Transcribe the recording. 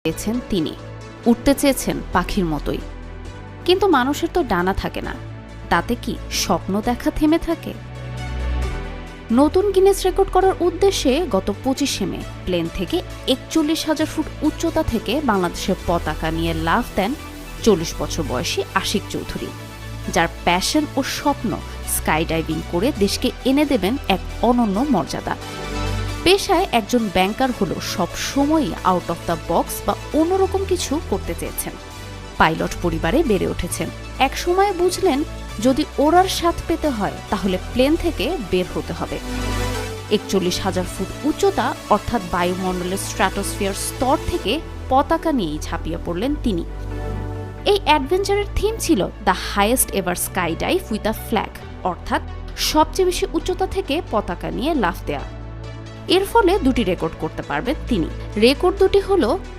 চেয়েছেন তিনি, উঠতে চেয়েছেন পাখির মতোই। কিন্তু মানুষের তো ডানা থাকে না, তাতে কি স্বপ্ন দেখা থেমে থাকে? নতুন গিনেস রেকর্ড করার উদ্দেশ্যে গত 25শে মে প্লেন থেকে 41,000 ফুট উচ্চতা থেকে বাংলাদেশের পতাকা নিয়ে লাফ দেন 40 বছর বয়সী আশিক চৌধুরী, যার প্যাশন ও স্বপ্ন স্কাই ডাইভিং করে দেশকে এনে দেবেন এক অনন্য মর্যাদা। পেশায় একজন ব্যাংকার হলো সব সময়ই আউট অফ দ্য বক্স বা অন্যরকম কিছু করতে চেয়েছেন। পাইলট পরিবারে বেড়ে উঠেছেন। এক সময় বুঝলেন যদি ওড়ার স্বাদ পেতে হয় তাহলে প্লেন থেকে বের হতে হবে। 41,000 ফুট উচ্চতা অর্থাৎ বায়ুমণ্ডলের স্ট্র্যাটোস্ফিয়ার স্তর থেকে পতাকা নিয়েই ঝাঁপিয়ে পড়লেন তিনি। এই অ্যাডভেঞ্চারের থিম ছিল the highest ever sky dive with a flag, অর্থাৎ সবচেয়ে বেশি উচ্চতা থেকে পতাকা নিয়ে লাফ দেয়া। এর ফলে দুটি রেকর্ড করতে পারবেন তিনি। রেকর্ড দুটি হলো